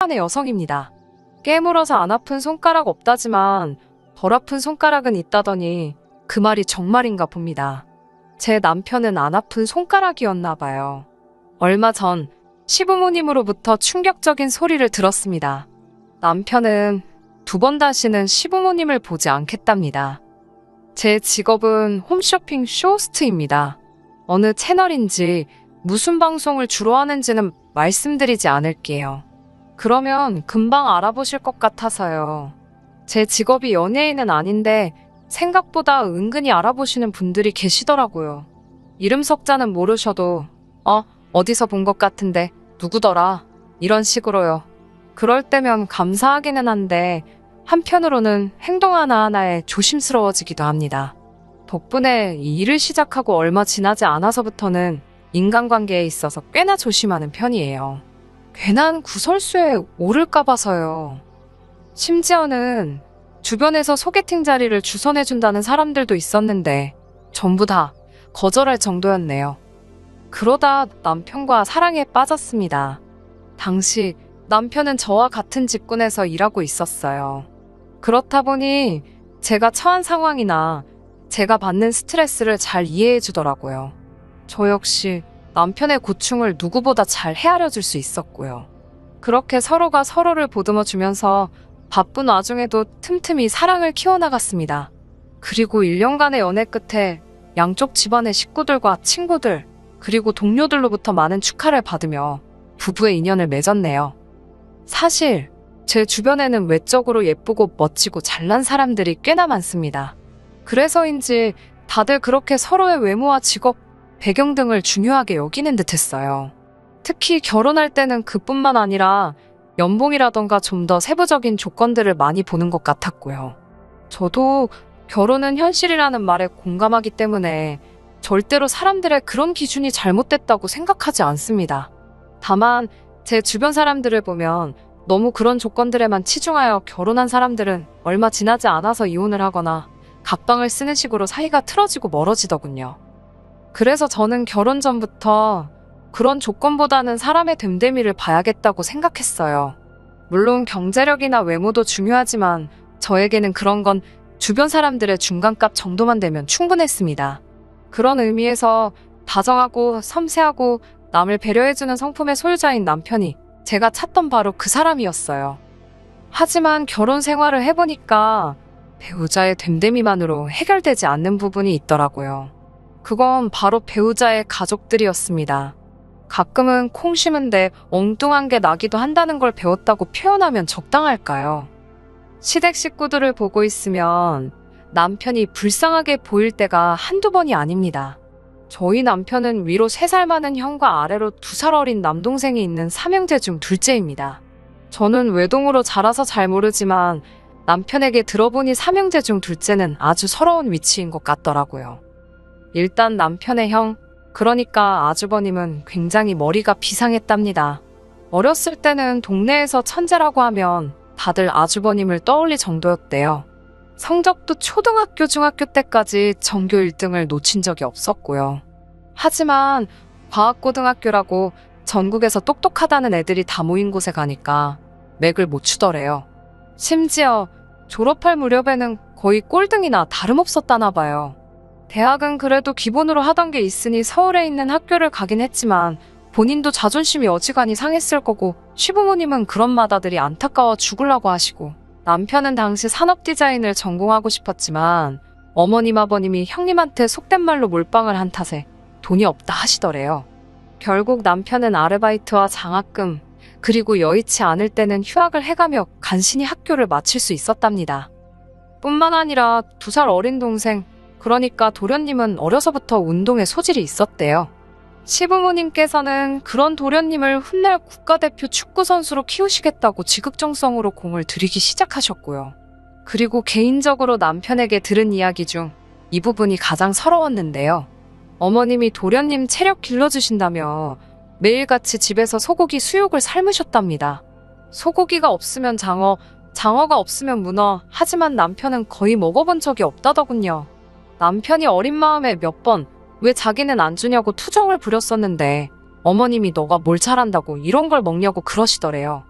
1년간의 여성입니다. 깨물어서 안 아픈 손가락 없다지만 덜 아픈 손가락은 있다더니 그 말이 정말인가 봅니다. 제 남편은 안 아픈 손가락이었나 봐요. 얼마 전 시부모님으로부터 충격적인 소리를 들었습니다. 남편은 2번 다시는 시부모님을 보지 않겠답니다. 제 직업은 홈쇼핑 쇼호스트입니다. 어느 채널인지 무슨 방송을 주로 하는지는 말씀드리지 않을게요. 그러면 금방 알아보실 것 같아서요. 제 직업이 연예인은 아닌데 생각보다 은근히 알아보시는 분들이 계시더라고요. 이름 석자는 모르셔도 어디서 본 것 같은데 누구더라? 이런 식으로요. 그럴 때면 감사하기는 한데 한편으로는 행동 하나하나에 조심스러워지기도 합니다. 덕분에 이 일을 시작하고 얼마 지나지 않아서부터는 인간관계에 있어서 꽤나 조심하는 편이에요. 괜한 구설수에 오를까 봐서요. 심지어는 주변에서 소개팅 자리를 주선해준다는 사람들도 있었는데 전부 다 거절할 정도였네요. 그러다 남편과 사랑에 빠졌습니다. 당시 남편은 저와 같은 직군에서 일하고 있었어요. 그렇다 보니 제가 처한 상황이나 제가 받는 스트레스를 잘 이해해 주더라고요. 저 역시 남편의 고충을 누구보다 잘 헤아려 줄 수 있었고요. 그렇게 서로가 서로를 보듬어 주면서 바쁜 와중에도 틈틈이 사랑을 키워나갔습니다. 그리고 1년간의 연애 끝에 양쪽 집안의 식구들과 친구들, 그리고 동료들로부터 많은 축하를 받으며 부부의 인연을 맺었네요. 사실 제 주변에는 외적으로 예쁘고 멋지고 잘난 사람들이 꽤나 많습니다. 그래서인지 다들 그렇게 서로의 외모와 직업, 배경 등을 중요하게 여기는 듯 했어요. 특히 결혼할 때는 그뿐만 아니라 연봉이라던가 좀 더 세부적인 조건들을 많이 보는 것 같았고요. 저도 결혼은 현실이라는 말에 공감하기 때문에 절대로 사람들의 그런 기준이 잘못됐다고 생각하지 않습니다. 다만 제 주변 사람들을 보면 너무 그런 조건들에만 치중하여 결혼한 사람들은 얼마 지나지 않아서 이혼을 하거나 갑방을 쓰는 식으로 사이가 틀어지고 멀어지더군요. 그래서 저는 결혼 전부터 그런 조건보다는 사람의 됨됨이를 봐야겠다고 생각했어요. 물론 경제력이나 외모도 중요하지만 저에게는 그런 건 주변 사람들의 중간값 정도만 되면 충분했습니다. 그런 의미에서 다정하고 섬세하고 남을 배려해주는 성품의 소유자인 남편이 제가 찾던 바로 그 사람이었어요. 하지만 결혼 생활을 해보니까 배우자의 됨됨이만으로 해결되지 않는 부분이 있더라고요. 그건 바로 배우자의 가족들이었습니다. 가끔은 콩 심은데 엉뚱한 게 나기도 한다는 걸 배웠다고 표현하면 적당할까요? 시댁 식구들을 보고 있으면 남편이 불쌍하게 보일 때가 한두 번이 아닙니다. 저희 남편은 위로 3살 많은 형과 아래로 2살 어린 남동생이 있는 3형제 중 둘째입니다. 저는 외동으로 자라서 잘 모르지만 남편에게 들어보니 3형제 중 둘째는 아주 서러운 위치인 것 같더라고요. 일단 남편의 형, 그러니까 아주버님은 굉장히 머리가 비상했답니다. 어렸을 때는 동네에서 천재라고 하면 다들 아주버님을 떠올릴 정도였대요. 성적도 초등학교, 중학교 때까지 전교 1등을 놓친 적이 없었고요. 하지만 과학고등학교라고 전국에서 똑똑하다는 애들이 다 모인 곳에 가니까 맥을 못 추더래요. 심지어 졸업할 무렵에는 거의 꼴등이나 다름없었다나 봐요. 대학은 그래도 기본으로 하던 게 있으니 서울에 있는 학교를 가긴 했지만 본인도 자존심이 어지간히 상했을 거고 시부모님은 그런 맏아들이 안타까워 죽으려고 하시고 남편은 당시 산업디자인을 전공하고 싶었지만 어머님 아버님이 형님한테 속된 말로 몰빵을 한 탓에 돈이 없다 하시더래요. 결국 남편은 아르바이트와 장학금 그리고 여의치 않을 때는 휴학을 해가며 간신히 학교를 마칠 수 있었답니다. 뿐만 아니라 2살 어린 동생 그러니까 도련님은 어려서부터 운동에 소질이 있었대요. 시부모님께서는 그런 도련님을 훗날 국가대표 축구선수로 키우시겠다고 지극정성으로 공을 들이기 시작하셨고요. 그리고 개인적으로 남편에게 들은 이야기 중 이 부분이 가장 서러웠는데요. 어머님이 도련님 체력 길러주신다며 매일같이 집에서 소고기 수육을 삶으셨답니다. 소고기가 없으면 장어, 장어가 없으면 문어, 하지만 남편은 거의 먹어본 적이 없다더군요. 남편이 어린 마음에 몇 번 왜 자기는 안 주냐고 투정을 부렸었는데 어머님이 너가 뭘 잘한다고 이런 걸 먹냐고 그러시더래요.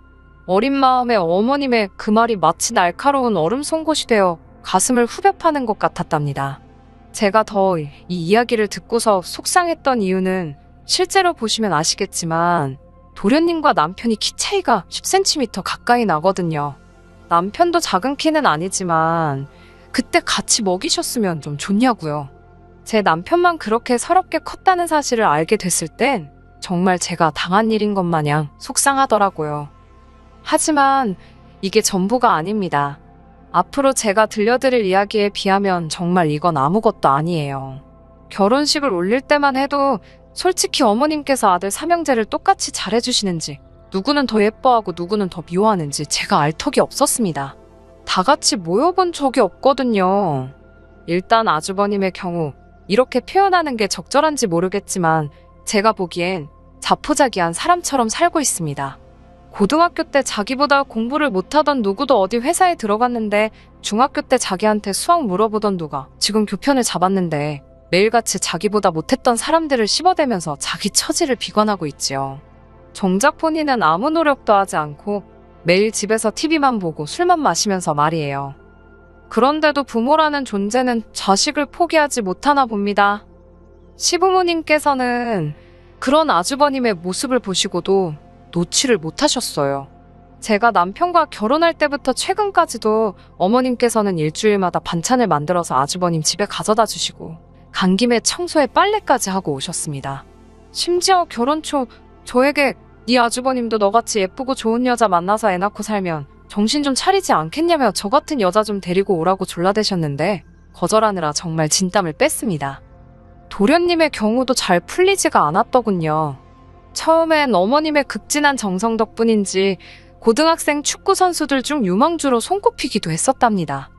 어린 마음에 어머님의 그 말이 마치 날카로운 얼음 송곳이 되어 가슴을 후벼 파는 것 같았답니다. 제가 더 이 이야기를 듣고서 속상했던 이유는 실제로 보시면 아시겠지만 도련님과 남편이 키 차이가 10cm 가까이 나거든요. 남편도 작은 키는 아니지만 그때 같이 먹이셨으면 좀 좋냐고요. 제 남편만 그렇게 서럽게 컸다는 사실을 알게 됐을 땐 정말 제가 당한 일인 것 마냥 속상하더라고요. 하지만 이게 전부가 아닙니다. 앞으로 제가 들려드릴 이야기에 비하면 정말 이건 아무것도 아니에요. 결혼식을 올릴 때만 해도 솔직히 어머님께서 아들 삼형제를 똑같이 잘해주시는지, 누구는 더 예뻐하고 누구는 더 미워하는지 제가 알 턱이 없었습니다. 다 같이 모여본 적이 없거든요. 일단 아주버님의 경우 이렇게 표현하는 게 적절한지 모르겠지만 제가 보기엔 자포자기한 사람처럼 살고 있습니다. 고등학교 때 자기보다 공부를 못하던 누구도 어디 회사에 들어갔는데 중학교 때 자기한테 수학 물어보던 누가 지금 교편을 잡았는데 매일같이 자기보다 못했던 사람들을 씹어대면서 자기 처지를 비관하고 있지요. 정작 본인은 아무 노력도 하지 않고 매일 집에서 TV만 보고 술만 마시면서 말이에요. 그런데도 부모라는 존재는 자식을 포기하지 못하나 봅니다. 시부모님께서는 그런 아주버님의 모습을 보시고도 놓지를 못하셨어요. 제가 남편과 결혼할 때부터 최근까지도 어머님께서는 일주일마다 반찬을 만들어서 아주버님 집에 가져다 주시고 간 김에 청소에 빨래까지 하고 오셨습니다. 심지어 결혼 초 저에게 네 아주버님도 너같이 예쁘고 좋은 여자 만나서 애 낳고 살면 정신 좀 차리지 않겠냐며 저 같은 여자 좀 데리고 오라고 졸라대셨는데 거절하느라 정말 진땀을 뺐습니다. 도련님의 경우도 잘 풀리지가 않았더군요. 처음엔 어머님의 극진한 정성 덕분인지 고등학생 축구 선수들 중 유망주로 손꼽히기도 했었답니다.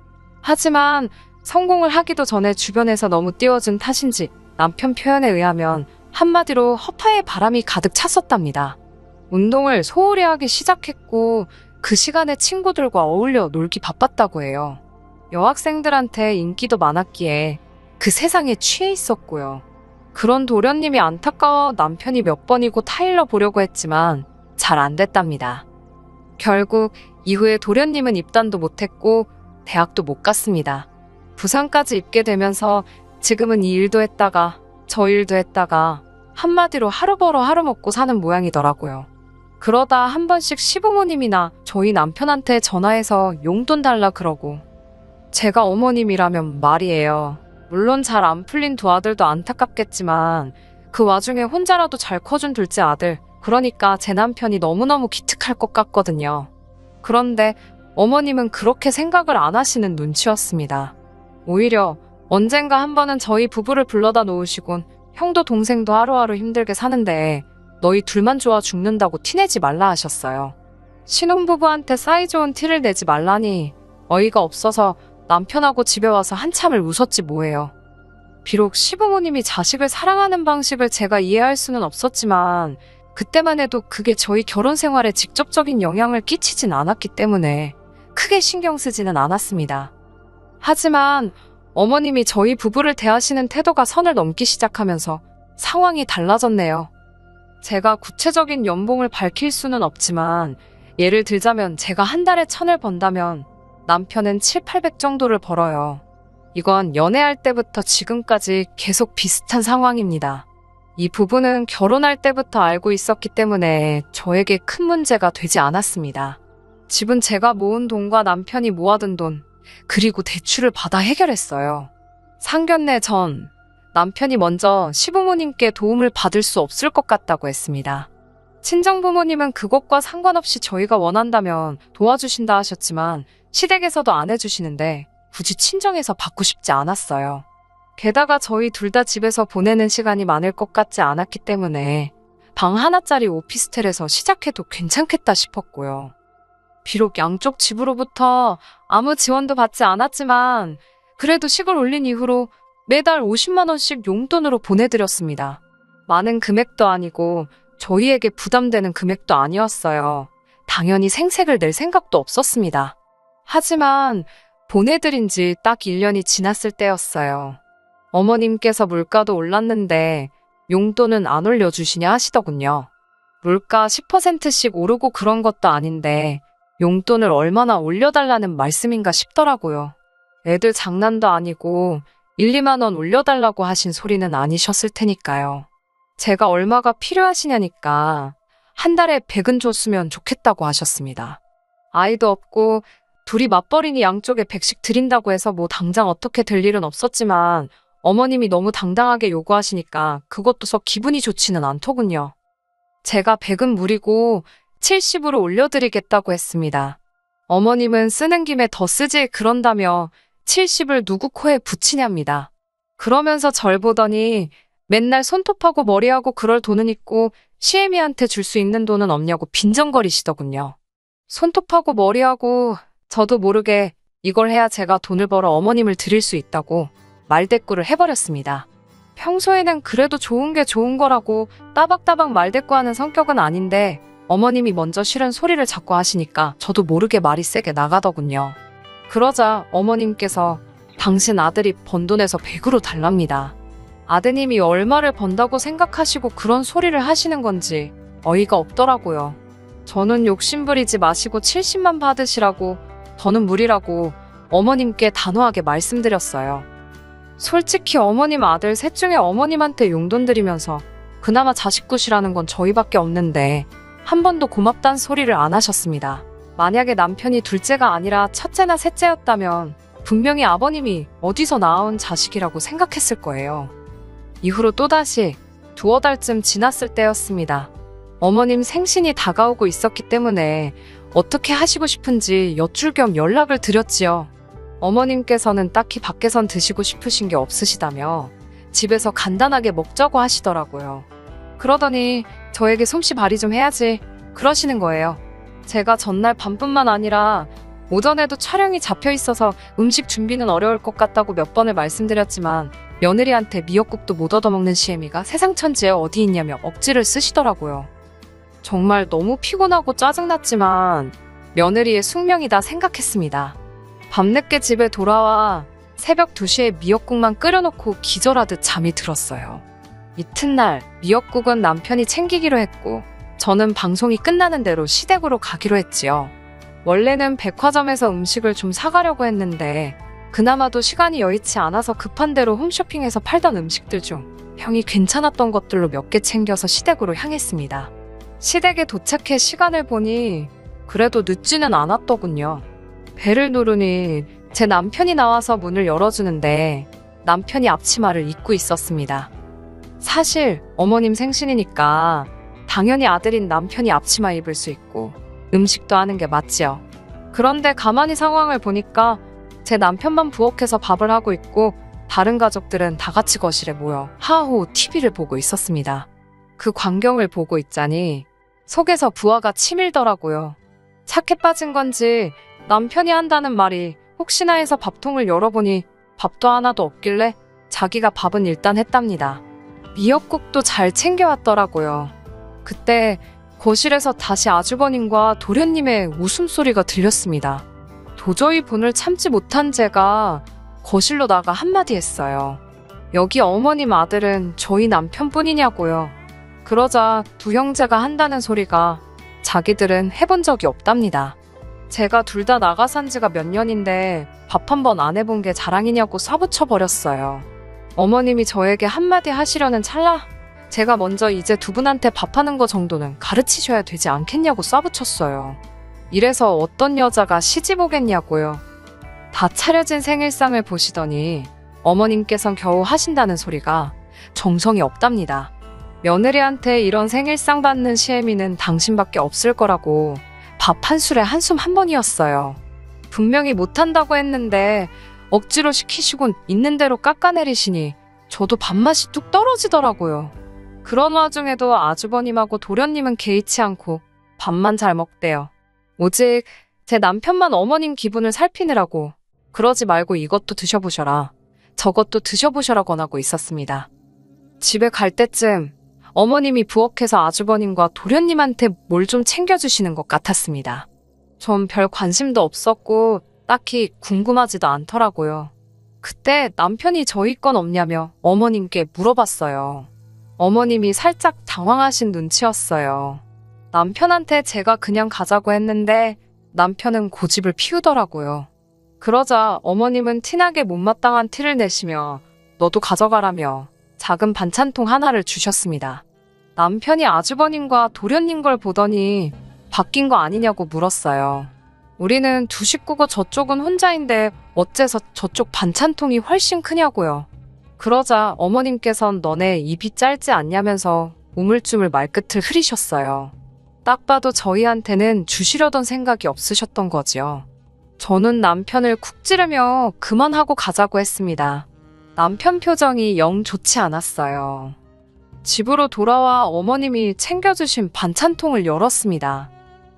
하지만 성공을 하기도 전에 주변에서 너무 띄워준 탓인지 남편 표현에 의하면 한마디로 허파에 바람이 가득 찼었답니다. 운동을 소홀히 하기 시작했고 그 시간에 친구들과 어울려 놀기 바빴다고 해요. 여학생들한테 인기도 많았기에 그 세상에 취해 있었고요. 그런 도련님이 안타까워 남편이 몇 번이고 타일러 보려고 했지만 잘 안 됐답니다. 결국 이후에 도련님은 입단도 못했고 대학도 못 갔습니다. 부산까지 입게 되면서 지금은 이 일도 했다가 저 일도 했다가 한마디로 하루 벌어 하루 먹고 사는 모양이더라고요. 그러다 한 번씩 시부모님이나 저희 남편한테 전화해서 용돈 달라 그러고 제가 어머님이라면 말이에요. 물론 잘 안 풀린 두 아들도 안타깝겠지만 그 와중에 혼자라도 잘 커준 둘째 아들, 그러니까 제 남편이 너무너무 기특할 것 같거든요. 그런데 어머님은 그렇게 생각을 안 하시는 눈치였습니다. 오히려 언젠가 한 번은 저희 부부를 불러다 놓으시곤 형도 동생도 하루하루 힘들게 사는데 너희 둘만 좋아 죽는다고 티내지 말라 하셨어요. 신혼부부한테 사이 좋은 티를 내지 말라니 어이가 없어서 남편하고 집에 와서 한참을 웃었지 뭐예요. 비록 시부모님이 자식을 사랑하는 방식을 제가 이해할 수는 없었지만 그때만 해도 그게 저희 결혼 생활에 직접적인 영향을 끼치진 않았기 때문에 크게 신경 쓰지는 않았습니다. 하지만 어머님이 저희 부부를 대하시는 태도가 선을 넘기 시작하면서 상황이 달라졌네요. 제가 구체적인 연봉을 밝힐 수는 없지만 예를 들자면 제가 한 달에 1,000을 번다면 남편은 700~800 정도를 벌어요. 이건 연애할 때부터 지금까지 계속 비슷한 상황입니다. 이 부분은 결혼할 때부터 알고 있었기 때문에 저에게 큰 문제가 되지 않았습니다. 집은 제가 모은 돈과 남편이 모아둔 돈, 그리고 대출을 받아 해결했어요. 상견례 전 남편이 먼저 시부모님께 도움을 받을 수 없을 것 같다고 했습니다. 친정부모님은 그것과 상관없이 저희가 원한다면 도와주신다 하셨지만 시댁에서도 안 해주시는데 굳이 친정에서 받고 싶지 않았어요. 게다가 저희 둘 다 집에서 보내는 시간이 많을 것 같지 않았기 때문에 방 하나짜리 오피스텔에서 시작해도 괜찮겠다 싶었고요. 비록 양쪽 집으로부터 아무 지원도 받지 않았지만 그래도 식을 올린 이후로 매달 50만 원씩 용돈으로 보내드렸습니다. 많은 금액도 아니고 저희에게 부담되는 금액도 아니었어요. 당연히 생색을 낼 생각도 없었습니다. 하지만 보내드린 지 딱 1년이 지났을 때였어요. 어머님께서 물가도 올랐는데 용돈은 안 올려주시냐 하시더군요. 물가 10%씩 오르고 그런 것도 아닌데 용돈을 얼마나 올려달라는 말씀인가 싶더라고요. 애들 장난도 아니고 1, 2만 원 올려달라고 하신 소리는 아니셨을 테니까요. 제가 얼마가 필요하시냐니까 한 달에 100은 줬으면 좋겠다고 하셨습니다. 아이도 없고 둘이 맞벌이니 양쪽에 100씩 드린다고 해서 뭐 당장 어떻게 될 일은 없었지만 어머님이 너무 당당하게 요구하시니까 그것도 썩 기분이 좋지는 않더군요. 제가 100은 무리고 70으로 올려드리겠다고 했습니다. 어머님은 쓰는 김에 더 쓰지 그런다며 70을 누구 코에 붙이냐입니다. 그러면서 절 보더니 맨날 손톱하고 머리하고 그럴 돈은 있고 시애미한테 줄 수 있는 돈은 없냐고 빈정거리시더군요. 손톱하고 머리하고 저도 모르게 이걸 해야 제가 돈을 벌어 어머님을 드릴 수 있다고 말대꾸를 해버렸습니다. 평소에는 그래도 좋은 게 좋은 거라고 따박따박 말대꾸하는 성격은 아닌데 어머님이 먼저 싫은 소리를 자꾸 하시니까 저도 모르게 말이 세게 나가더군요. 그러자 어머님께서 당신 아들이 번 돈에서 100으로 달랍니다. 아드님이 얼마를 번다고 생각하시고 그런 소리를 하시는 건지 어이가 없더라고요. 저는 욕심부리지 마시고 70만 받으시라고 더는 무리라고 어머님께 단호하게 말씀드렸어요. 솔직히 어머님 아들 셋 중에 어머님한테 용돈 드리면서 그나마 자식굿이라는 건 저희밖에 없는데 한 번도 고맙단 소리를 안 하셨습니다. 만약에 남편이 둘째가 아니라 첫째나 셋째였다면 분명히 아버님이 어디서 낳아온 자식이라고 생각했을 거예요. 이후로 또다시 2달쯤 지났을 때였습니다. 어머님 생신이 다가오고 있었기 때문에 어떻게 하시고 싶은지 여쭐 겸 연락을 드렸지요. 어머님께서는 딱히 밖에선 드시고 싶으신 게 없으시다며 집에서 간단하게 먹자고 하시더라고요. 그러더니 저에게 솜씨 발휘 좀 해야지 그러시는 거예요. 제가 전날 밤뿐만 아니라 오전에도 촬영이 잡혀 있어서 음식 준비는 어려울 것 같다고 몇 번을 말씀드렸지만 며느리한테 미역국도 못 얻어먹는 시애미가 세상 천지에 어디 있냐며 억지를 쓰시더라고요. 정말 너무 피곤하고 짜증났지만 며느리의 숙명이다 생각했습니다. 밤늦게 집에 돌아와 새벽 2시에 미역국만 끓여놓고 기절하듯 잠이 들었어요. 이튿날 미역국은 남편이 챙기기로 했고 저는 방송이 끝나는 대로 시댁으로 가기로 했지요. 원래는 백화점에서 음식을 좀 사가려고 했는데 그나마도 시간이 여의치 않아서 급한 대로 홈쇼핑에서 팔던 음식들 중 평이 괜찮았던 것들로 몇 개 챙겨서 시댁으로 향했습니다. 시댁에 도착해 시간을 보니 그래도 늦지는 않았더군요. 배를 누르니 제 남편이 나와서 문을 열어주는데 남편이 앞치마를 입고 있었습니다. 사실 어머님 생신이니까 당연히 아들인 남편이 앞치마 입을 수 있고 음식도 하는 게 맞지요. 그런데 가만히 상황을 보니까 제 남편만 부엌에서 밥을 하고 있고 다른 가족들은 다 같이 거실에 모여 하하호 TV를 보고 있었습니다. 그 광경을 보고 있자니 속에서 부하가 치밀더라고요. 착해 빠진 건지 남편이 한다는 말이 혹시나 해서 밥통을 열어보니 밥도 하나도 없길래 자기가 밥은 일단 했답니다. 미역국도 잘 챙겨왔더라고요. 그때 거실에서 다시 아주버님과 도련님의 웃음소리가 들렸습니다. 도저히 분을 참지 못한 제가 거실로 나가 한마디 했어요. 여기 어머님 아들은 저희 남편뿐이냐고요. 그러자 두 형제가 한다는 소리가 자기들은 해본 적이 없답니다. 제가 둘 다 나가 산 지가 몇 년인데 밥 한 번 안 해본 게 자랑이냐고 쏴붙여 버렸어요. 어머님이 저에게 한마디 하시려는 찰나 제가 먼저 이제 두 분한테 밥하는 거 정도는 가르치셔야 되지 않겠냐고 쏴붙였어요. 이래서 어떤 여자가 시집 오겠냐고요. 다 차려진 생일상을 보시더니 어머님께선 겨우 하신다는 소리가 정성이 없답니다. 며느리한테 이런 생일상 받는 시애미는 당신밖에 없을 거라고 밥 한 술에 한숨 한 번이었어요. 분명히 못한다고 했는데 억지로 시키시곤 있는 대로 깎아내리시니 저도 밥맛이 뚝 떨어지더라고요. 그런 와중에도 아주버님하고 도련님은 개의치 않고 밥만 잘 먹대요. 오직 제 남편만 어머님 기분을 살피느라고 그러지 말고 이것도 드셔보셔라, 저것도 드셔보셔라 권하고 있었습니다. 집에 갈 때쯤 어머님이 부엌에서 아주버님과 도련님한테 뭘 좀 챙겨주시는 것 같았습니다. 전 별 관심도 없었고 딱히 궁금하지도 않더라고요. 그때 남편이 저희 건 없냐며 어머님께 물어봤어요. 어머님이 살짝 당황하신 눈치였어요. 남편한테 제가 그냥 가자고 했는데 남편은 고집을 피우더라고요. 그러자 어머님은 티나게 못마땅한 티를 내시며 너도 가져가라며 작은 반찬통 하나를 주셨습니다. 남편이 아주버님과 도련님 걸 보더니 바뀐 거 아니냐고 물었어요. 우리는 두 식구고 저쪽은 혼자인데 어째서 저쪽 반찬통이 훨씬 크냐고요. 그러자 어머님께선 너네 입이 짧지 않냐면서 우물쭈물 말끝을 흐리셨어요. 딱 봐도 저희한테는 주시려던 생각이 없으셨던 거지요. 저는 남편을 쿡 찌르며 그만하고 가자고 했습니다. 남편 표정이 영 좋지 않았어요. 집으로 돌아와 어머님이 챙겨주신 반찬통을 열었습니다.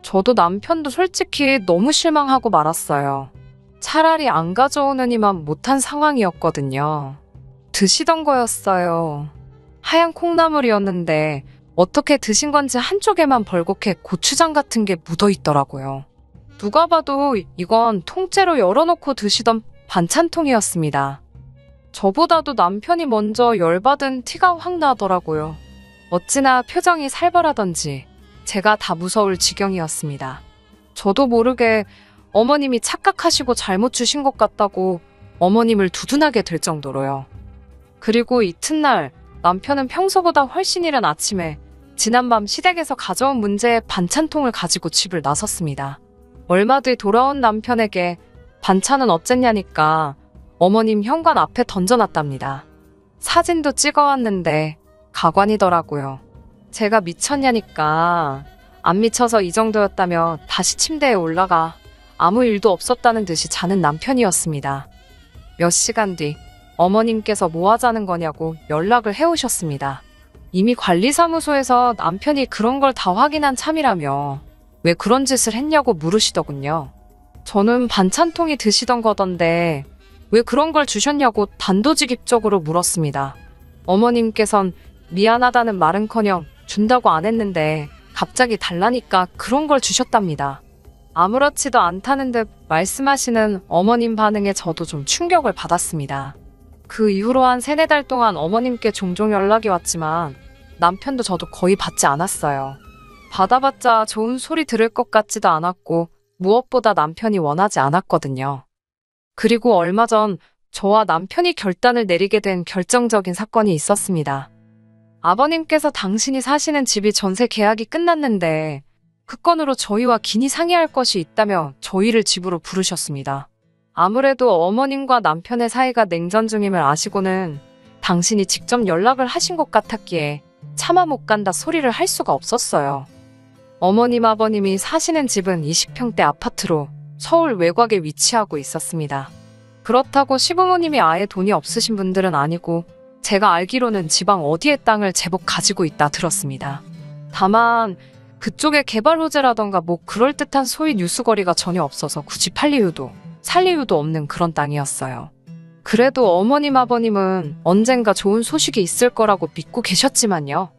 저도 남편도 솔직히 너무 실망하고 말았어요. 차라리 안 가져오느니만 못한 상황이었거든요. 드시던 거였어요. 하얀 콩나물이었는데 어떻게 드신 건지 한쪽에만 벌겋게 고추장 같은 게 묻어 있더라고요. 누가 봐도 이건 통째로 열어놓고 드시던 반찬통이었습니다. 저보다도 남편이 먼저 열받은 티가 확 나더라고요. 어찌나 표정이 살벌하던지 제가 다 무서울 지경이었습니다. 저도 모르게 어머님이 착각하시고 잘못 주신 것 같다고 어머님을 두둔하게 될 정도로요. 그리고 이튿날 남편은 평소보다 훨씬 이른 아침에 지난밤 시댁에서 가져온 문제의 반찬통을 가지고 집을 나섰습니다. 얼마 뒤 돌아온 남편에게 반찬은 어쨌냐니까 어머님 현관 앞에 던져놨답니다. 사진도 찍어왔는데 가관이더라고요. 제가 미쳤냐니까 안 미쳐서 이 정도였다며 다시 침대에 올라가 아무 일도 없었다는 듯이 자는 남편이었습니다. 몇 시간 뒤 어머님께서 뭐 하자는 거냐고 연락을 해오셨습니다. 이미 관리사무소에서 남편이 그런 걸 다 확인한 참이라며 왜 그런 짓을 했냐고 물으시더군요. 저는 반찬통이 드시던 거던데 왜 그런 걸 주셨냐고 단도직입적으로 물었습니다. 어머님께선 미안하다는 말은커녕 준다고 안 했는데 갑자기 달라니까 그런 걸 주셨답니다. 아무렇지도 않다는 듯 말씀하시는 어머님 반응에 저도 좀 충격을 받았습니다. 그 이후로 한 3-4달 동안 어머님께 종종 연락이 왔지만 남편도 저도 거의 받지 않았어요. 받아봤자 좋은 소리 들을 것 같지도 않았고 무엇보다 남편이 원하지 않았거든요. 그리고 얼마 전 저와 남편이 결단을 내리게 된 결정적인 사건이 있었습니다. 아버님께서 당신이 사시는 집이 전세 계약이 끝났는데 그 건으로 저희와 긴히 상의할 것이 있다며 저희를 집으로 부르셨습니다. 아무래도 어머님과 남편의 사이가 냉전 중임을 아시고는 당신이 직접 연락을 하신 것 같았기에 차마 못 간다 소리를 할 수가 없었어요. 어머님 아버님이 사시는 집은 20평대 아파트로 서울 외곽에 위치하고 있었습니다. 그렇다고 시부모님이 아예 돈이 없으신 분들은 아니고 제가 알기로는 지방 어디에 땅을 제법 가지고 있다 들었습니다. 다만 그쪽에 개발 호재라던가 뭐 그럴듯한 소위 뉴스거리가 전혀 없어서 굳이 팔 이유도 살 이유도 없는 그런 땅이었어요. 그래도 어머님 아버님은 언젠가 좋은 소식이 있을 거라고 믿고 계셨지만요.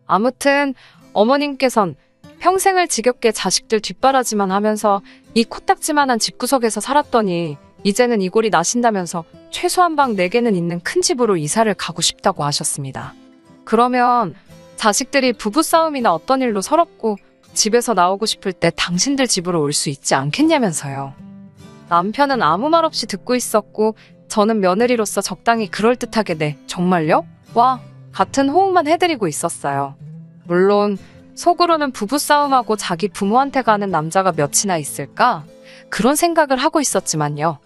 아무튼 어머님께선 평생을 지겹게 자식들 뒷바라지만 하면서 이 코딱지만한 집구석에서 살았더니 이제는 이 꼴이 나신다면서 최소한 방 4개는 있는 큰 집으로 이사를 가고 싶다고 하셨습니다. 그러면 자식들이 부부싸움이나 어떤 일로 서럽고 집에서 나오고 싶을 때 당신들 집으로 올 수 있지 않겠냐면서요. 남편은 아무 말 없이 듣고 있었고 저는 며느리로서 적당히 그럴듯하게 네, 정말요? 와, 같은 호응만 해드리고 있었어요. 물론 속으로는 부부싸움하고 자기 부모한테 가는 남자가 몇이나 있을까? 그런 생각을 하고 있었지만요.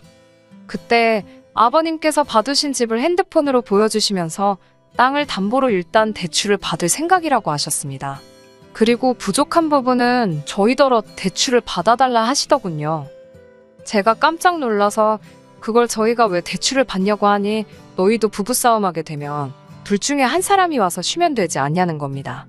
그때 아버님께서 받으신 집을 핸드폰으로 보여주시면서 땅을 담보로 일단 대출을 받을 생각이라고 하셨습니다. 그리고 부족한 부분은 저희더러 대출을 받아달라 하시더군요. 제가 깜짝 놀라서 그걸 저희가 왜 대출을 받냐고 하니 너희도 부부싸움하게 되면 둘 중에 한 사람이 와서 쉬면 되지 않냐는 겁니다.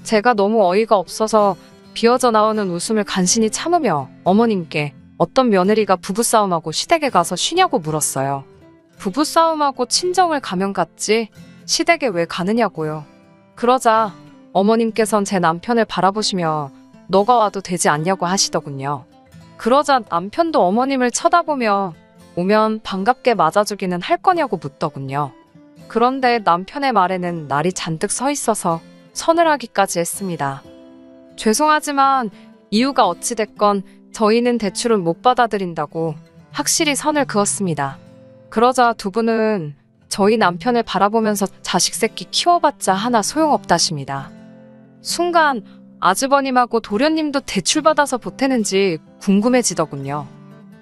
제가 너무 어이가 없어서 비어져 나오는 웃음을 간신히 참으며 어머님께 어떤 며느리가 부부싸움하고 시댁에 가서 쉬냐고 물었어요. 부부싸움하고 친정을 가면 갔지 시댁에 왜 가느냐고요. 그러자 어머님께선 제 남편을 바라보시며 너가 와도 되지 않냐고 하시더군요. 그러자 남편도 어머님을 쳐다보며 오면 반갑게 맞아주기는 할 거냐고 묻더군요. 그런데 남편의 말에는 날이 잔뜩 서 있어서 서늘하기까지 했습니다. 죄송하지만 이유가 어찌됐건 저희는 대출은 못 받아들인다고 확실히 선을 그었습니다. 그러자 두 분은 저희 남편을 바라보면서 자식 새끼 키워봤자 하나 소용없다십니다. 순간 아주버님하고 도련님도 대출받아서 보태는지 궁금해지더군요.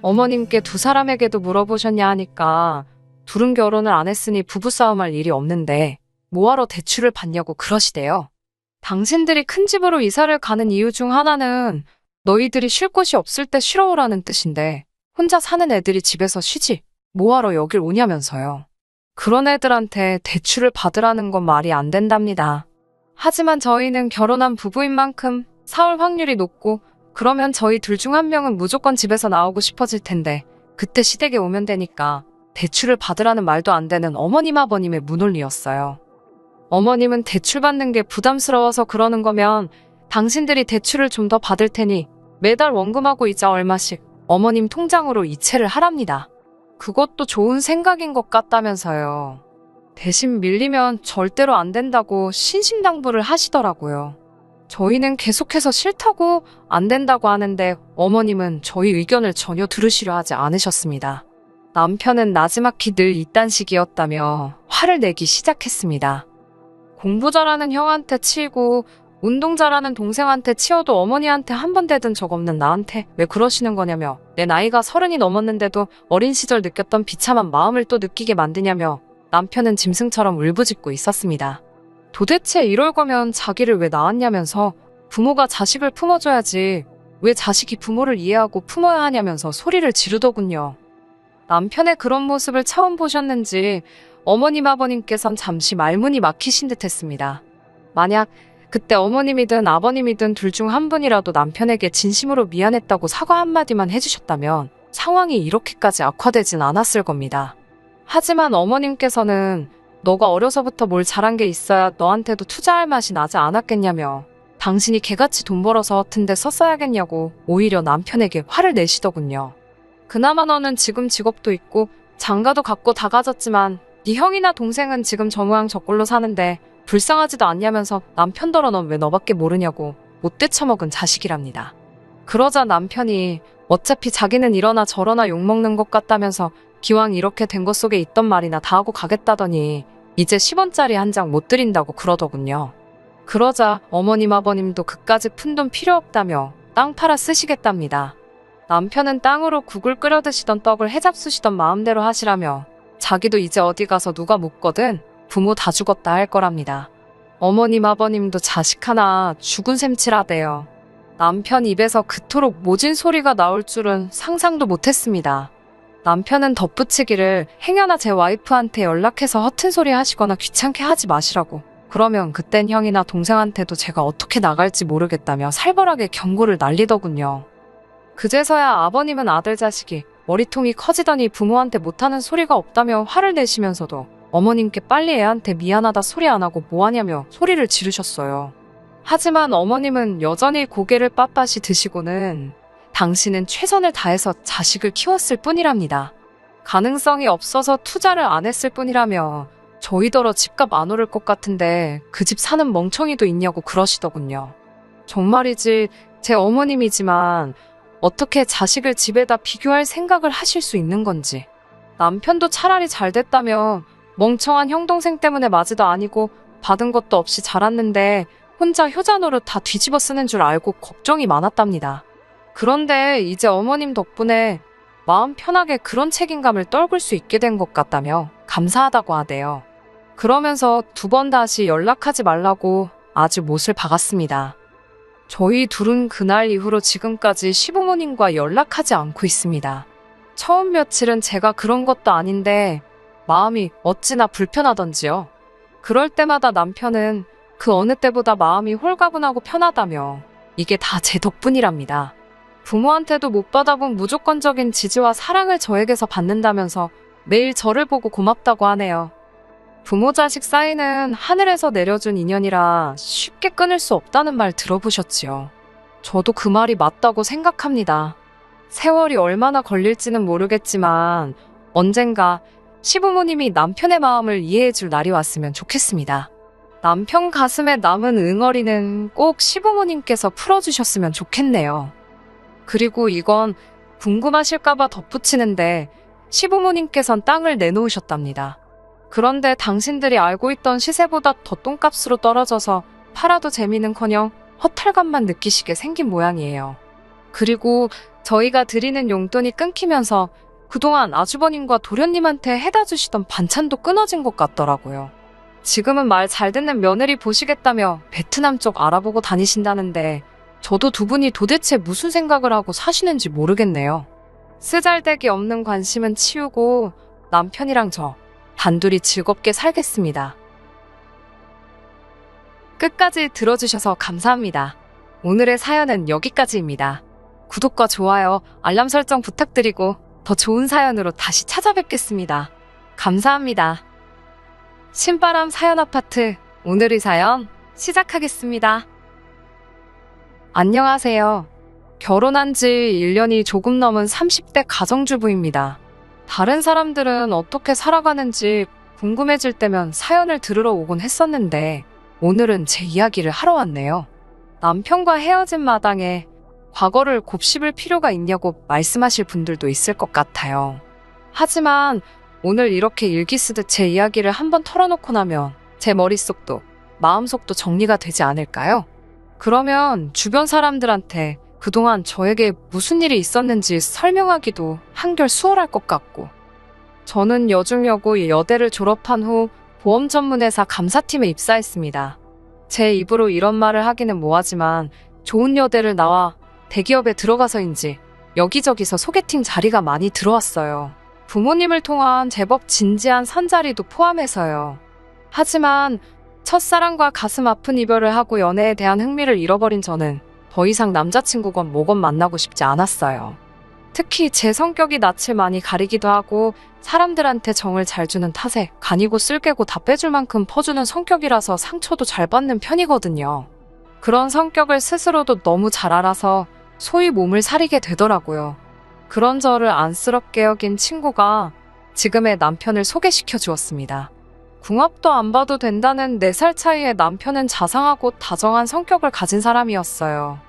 어머님께 두 사람에게도 물어보셨냐 하니까 둘은 결혼을 안 했으니 부부싸움할 일이 없는데 뭐하러 대출을 받냐고 그러시대요. 당신들이 큰 집으로 이사를 가는 이유 중 하나는 너희들이 쉴 곳이 없을 때 쉬러 오라는 뜻인데 혼자 사는 애들이 집에서 쉬지 뭐하러 여길 오냐면서요. 그런 애들한테 대출을 받으라는 건 말이 안 된답니다. 하지만 저희는 결혼한 부부인 만큼 사올 확률이 높고 그러면 저희 둘 중 한 명은 무조건 집에서 나오고 싶어질 텐데 그때 시댁에 오면 되니까 대출을 받으라는 말도 안 되는 어머님 아버님의 무논리였어요. 어머님은 대출 받는 게 부담스러워서 그러는 거면 당신들이 대출을 좀 더 받을 테니 매달 원금하고 이자 얼마씩 어머님 통장으로 이체를 하랍니다. 그것도 좋은 생각인 것 같다면서요. 대신 밀리면 절대로 안 된다고 신신당부를 하시더라고요. 저희는 계속해서 싫다고 안 된다고 하는데 어머님은 저희 의견을 전혀 들으시려 하지 않으셨습니다. 남편은 나지막히 늘 이딴 식이었다며 화를 내기 시작했습니다. 공부 잘하는 형한테 치이고 운동 잘하는 동생한테 치여도 어머니한테 한 번 대든 적 없는 나한테 왜 그러시는 거냐며 내 나이가 30이 넘었는데도 어린 시절 느꼈던 비참한 마음을 또 느끼게 만드냐며 남편은 짐승처럼 울부짖고 있었습니다. 도대체 이럴 거면 자기를 왜 낳았냐면서 부모가 자식을 품어줘야지 왜 자식이 부모를 이해하고 품어야 하냐면서 소리를 지르더군요. 남편의 그런 모습을 처음 보셨는지 어머님 아버님께선 잠시 말문이 막히신 듯 했습니다. 만약 그때 어머님이든 아버님이든 둘 중 한 분이라도 남편에게 진심으로 미안했다고 사과 한마디만 해주셨다면 상황이 이렇게까지 악화되진 않았을 겁니다. 하지만 어머님께서는 너가 어려서부터 뭘 잘한 게 있어야 너한테도 투자할 맛이 나지 않았겠냐며 당신이 개같이 돈 벌어서 허튼 데 썼어야겠냐고 오히려 남편에게 화를 내시더군요. 그나마 너는 지금 직업도 있고 장가도 갖고 다 가졌지만 네 형이나 동생은 지금 저 모양 저 꼴로 사는데 불쌍하지도 않냐면서 남편더러 넌 왜 너밖에 모르냐고 못돼 처먹은 자식이랍니다. 그러자 남편이 어차피 자기는 이러나 저러나 욕먹는 것 같다면서 기왕 이렇게 된 것 속에 있던 말이나 다 하고 가겠다더니 이제 10원짜리 한 장 못 드린다고 그러더군요. 그러자 어머님 아버님도 그까지 푼 돈 필요 없다며 땅 팔아 쓰시겠답니다. 남편은 땅으로 국을 끓여 드시던 떡을 해잡수시던 마음대로 하시라며 자기도 이제 어디 가서 누가 묻거든 부모 다 죽었다 할 거랍니다. 어머님 아버님도 자식 하나 죽은 셈치라대요. 남편 입에서 그토록 모진 소리가 나올 줄은 상상도 못했습니다. 남편은 덧붙이기를 행여나 제 와이프한테 연락해서 허튼 소리 하시거나 귀찮게 하지 마시라고. 그러면 그땐 형이나 동생한테도 제가 어떻게 나갈지 모르겠다며 살벌하게 경고를 날리더군요. 그제서야 아버님은 아들 자식이 머리통이 커지더니 부모한테 못하는 소리가 없다며 화를 내시면서도 어머님께 빨리 애한테 미안하다 소리 안 하고 뭐하냐며 소리를 지르셨어요. 하지만 어머님은 여전히 고개를 빳빳이 드시고는 당신은 최선을 다해서 자식을 키웠을 뿐이랍니다. 가능성이 없어서 투자를 안 했을 뿐이라며 저희더러 집값 안 오를 것 같은데 그 집 사는 멍청이도 있냐고 그러시더군요. 정말이지 제 어머님이지만 어떻게 자식을 집에다 비교할 생각을 하실 수 있는 건지. 남편도 차라리 잘 됐다며 멍청한 형 동생 때문에 맞이도 아니고 받은 것도 없이 자랐는데 혼자 효자 노릇 다 뒤집어 쓰는 줄 알고 걱정이 많았답니다. 그런데 이제 어머님 덕분에 마음 편하게 그런 책임감을 떨굴 수 있게 된 것 같다며 감사하다고 하대요. 그러면서 두 번 다시 연락하지 말라고 아주 못을 박았습니다. 저희 둘은 그날 이후로 지금까지 시부모님과 연락하지 않고 있습니다. 처음 며칠은 제가 그런 것도 아닌데 마음이 어찌나 불편하던지요. 그럴 때마다 남편은 그 어느 때보다 마음이 홀가분하고 편하다며 이게 다 제 덕분이랍니다. 부모한테도 못 받아본 무조건적인 지지와 사랑을 저에게서 받는다면서 매일 저를 보고 고맙다고 하네요. 부모 자식 사이는 하늘에서 내려준 인연이라 쉽게 끊을 수 없다는 말 들어보셨지요. 저도 그 말이 맞다고 생각합니다. 세월이 얼마나 걸릴지는 모르겠지만 언젠가 시부모님이 남편의 마음을 이해해줄 날이 왔으면 좋겠습니다. 남편 가슴에 남은 응어리는 꼭 시부모님께서 풀어주셨으면 좋겠네요. 그리고 이건 궁금하실까봐 덧붙이는데 시부모님께선 땅을 내놓으셨답니다. 그런데 당신들이 알고 있던 시세보다 더 똥값으로 떨어져서 팔아도 재미는커녕 허탈감만 느끼시게 생긴 모양이에요. 그리고 저희가 드리는 용돈이 끊기면서 그동안 아주버님과 도련님한테 해다 주시던 반찬도 끊어진 것 같더라고요. 지금은 말 잘 듣는 며느리 보시겠다며 베트남 쪽 알아보고 다니신다는데 저도 두 분이 도대체 무슨 생각을 하고 사시는지 모르겠네요. 쓰잘데기 없는 관심은 치우고 남편이랑 저 단둘이 즐겁게 살겠습니다. 끝까지 들어주셔서 감사합니다. 오늘의 사연은 여기까지입니다. 구독과 좋아요, 알람 설정 부탁드리고 더 좋은 사연으로 다시 찾아뵙겠습니다. 감사합니다. 신바람 사연 아파트, 오늘의 사연 시작하겠습니다. 안녕하세요. 결혼한 지 1년이 조금 넘은 30대 가정주부입니다. 다른 사람들은 어떻게 살아가는지 궁금해질 때면 사연을 들으러 오곤 했었는데 오늘은 제 이야기를 하러 왔네요. 남편과 헤어진 마당에 과거를 곱씹을 필요가 있냐고 말씀하실 분들도 있을 것 같아요. 하지만 오늘 이렇게 일기 쓰듯 제 이야기를 한번 털어놓고 나면 제 머릿속도 마음속도 정리가 되지 않을까요? 그러면 주변 사람들한테 그동안 저에게 무슨 일이 있었는지 설명하기도 한결 수월할 것 같고, 저는 여중여고 여대를 졸업한 후 보험 전문회사 감사팀에 입사했습니다. 제 입으로 이런 말을 하기는 뭐하지만 좋은 여대를 나와 대기업에 들어가서인지 여기저기서 소개팅 자리가 많이 들어왔어요. 부모님을 통한 제법 진지한 산자리도 포함해서요. 하지만 첫사랑과 가슴 아픈 이별을 하고 연애에 대한 흥미를 잃어버린 저는 더 이상 남자친구건 뭐건 만나고 싶지 않았어요. 특히 제 성격이 낯을 많이 가리기도 하고 사람들한테 정을 잘 주는 탓에 간이고 쓸개고 다 빼줄 만큼 퍼주는 성격이라서 상처도 잘 받는 편이거든요. 그런 성격을 스스로도 너무 잘 알아서 소위 몸을 사리게 되더라고요. 그런 저를 안쓰럽게 여긴 친구가 지금의 남편을 소개시켜 주었습니다. 궁합도 안 봐도 된다는 4살 차이의 남편은 자상하고 다정한 성격을 가진 사람이었어요.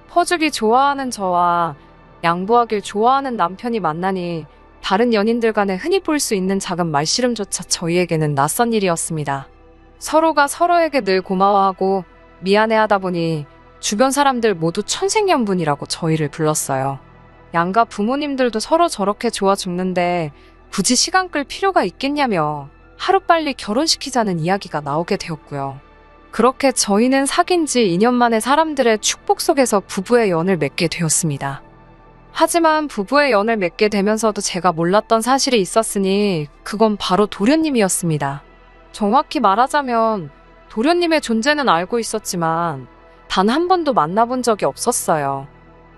퍼주기 좋아하는 저와 양보하길 좋아하는 남편이 만나니 다른 연인들 간에 흔히 볼 수 있는 작은 말씨름조차 저희에게는 낯선 일이었습니다. 서로가 서로에게 늘 고마워하고 미안해하다 보니 주변 사람들 모두 천생연분이라고 저희를 불렀어요. 양가 부모님들도 서로 저렇게 좋아 죽는데 굳이 시간 끌 필요가 있겠냐며 하루빨리 결혼시키자는 이야기가 나오게 되었고요. 그렇게 저희는 사귄 지 2년 만에 사람들의 축복 속에서 부부의 연을 맺게 되었습니다. 하지만 부부의 연을 맺게 되면서도 제가 몰랐던 사실이 있었으니 그건 바로 도련님이었습니다. 정확히 말하자면 도련님의 존재는 알고 있었지만 단 한 번도 만나본 적이 없었어요.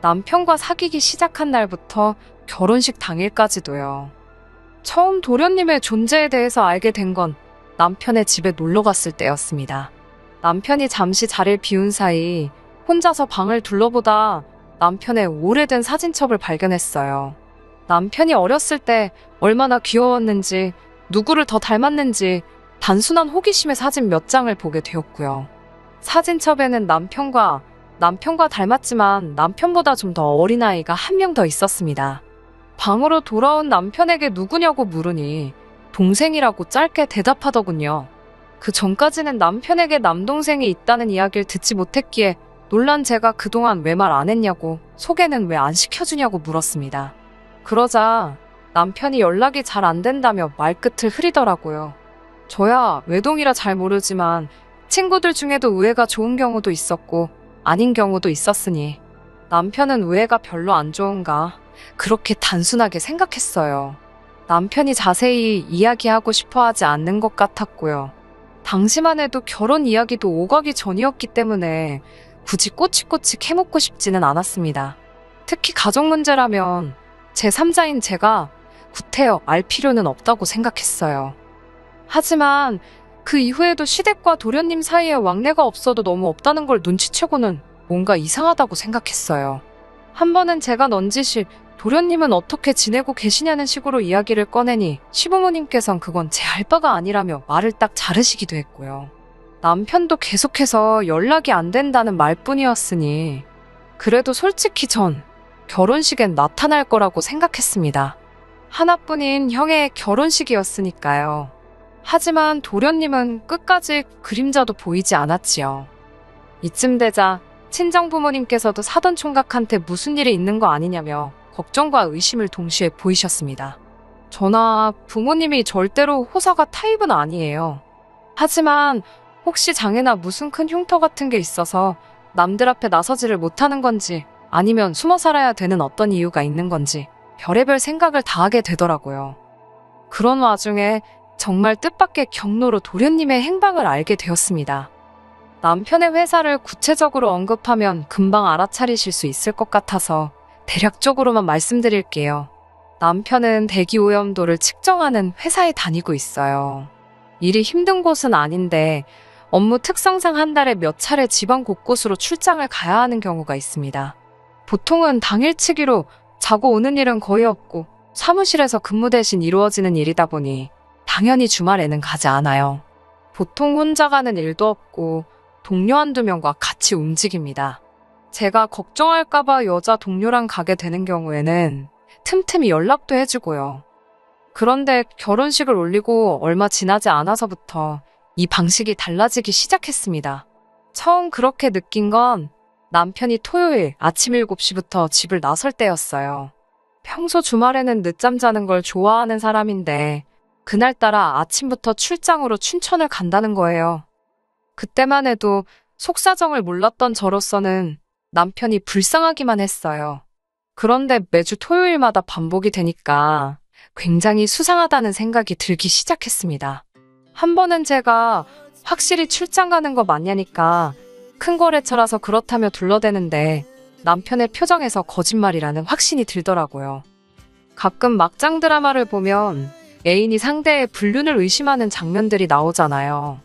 남편과 사귀기 시작한 날부터 결혼식 당일까지도요. 처음 도련님의 존재에 대해서 알게 된 건 남편의 집에 놀러 갔을 때였습니다. 남편이 잠시 자리를 비운 사이 혼자서 방을 둘러보다 남편의 오래된 사진첩을 발견했어요. 남편이 어렸을 때 얼마나 귀여웠는지, 누구를 더 닮았는지 단순한 호기심의 사진 몇 장을 보게 되었고요. 사진첩에는 남편과 닮았지만 남편보다 좀 더 어린 아이가 한 명 더 있었습니다. 방으로 돌아온 남편에게 누구냐고 물으니 동생이라고 짧게 대답하더군요. 그 전까지는 남편에게 남동생이 있다는 이야기를 듣지 못했기에 놀란 제가 그동안 왜 말 안 했냐고, 소개는 왜 안 시켜주냐고 물었습니다. 그러자 남편이 연락이 잘 안 된다며 말끝을 흐리더라고요. 저야 외동이라 잘 모르지만 친구들 중에도 우애가 좋은 경우도 있었고 아닌 경우도 있었으니 남편은 우애가 별로 안 좋은가, 그렇게 단순하게 생각했어요. 남편이 자세히 이야기하고 싶어 하지 않는 것 같았고요. 당시만 해도 결혼 이야기도 오가기 전이었기 때문에 굳이 꼬치꼬치 캐묻고 싶지는 않았습니다. 특히 가족 문제라면 제3자인 제가 구태여 알 필요는 없다고 생각했어요. 하지만 그 이후에도 시댁과 도련님 사이에 왕래가 없어도 너무 없다는 걸 눈치채고는 뭔가 이상하다고 생각했어요. 한 번은 제가 넌지시 도련님은 어떻게 지내고 계시냐는 식으로 이야기를 꺼내니 시부모님께선 그건 제 할 바가 아니라며 말을 딱 자르시기도 했고요. 남편도 계속해서 연락이 안 된다는 말뿐이었으니 그래도 솔직히 전 결혼식엔 나타날 거라고 생각했습니다. 하나뿐인 형의 결혼식이었으니까요. 하지만 도련님은 끝까지 그림자도 보이지 않았지요. 이쯤 되자 친정부모님께서도 사돈총각한테 무슨 일이 있는 거 아니냐며 걱정과 의심을 동시에 보이셨습니다. 저나 부모님이 절대로 호사가 타입은 아니에요. 하지만 혹시 장애나 무슨 큰 흉터 같은 게 있어서 남들 앞에 나서지를 못하는 건지 아니면 숨어 살아야 되는 어떤 이유가 있는 건지 별의별 생각을 다 하게 되더라고요. 그런 와중에 정말 뜻밖의 경로로 도련님의 행방을 알게 되었습니다. 남편의 회사를 구체적으로 언급하면 금방 알아차리실 수 있을 것 같아서 대략적으로만 말씀드릴게요. 남편은 대기오염도를 측정하는 회사에 다니고 있어요. 일이 힘든 곳은 아닌데 업무 특성상 한 달에 몇 차례 지방 곳곳으로 출장을 가야 하는 경우가 있습니다. 보통은 당일치기로 자고 오는 일은 거의 없고 사무실에서 근무 대신 이루어지는 일이다 보니 당연히 주말에는 가지 않아요. 보통 혼자 가는 일도 없고 동료 한두 명과 같이 움직입니다. 제가 걱정할까봐 여자 동료랑 가게 되는 경우에는 틈틈이 연락도 해주고요. 그런데 결혼식을 올리고 얼마 지나지 않아서부터 이 방식이 달라지기 시작했습니다. 처음 그렇게 느낀 건 남편이 토요일 아침 7시부터 집을 나설 때였어요. 평소 주말에는 늦잠 자는 걸 좋아하는 사람인데 그날따라 아침부터 출장으로 춘천을 간다는 거예요. 그때만 해도 속사정을 몰랐던 저로서는 남편이 불쌍하기만 했어요. 그런데 매주 토요일마다 반복이 되니까 굉장히 수상하다는 생각이 들기 시작했습니다. 한 번은 제가 확실히 출장 가는 거 맞냐니까 큰 거래처라서 그렇다며 둘러대는데 남편의 표정에서 거짓말이라는 확신이 들더라고요. 가끔 막장 드라마를 보면 애인이 상대의 불륜을 의심하는 장면들이 나오잖아요.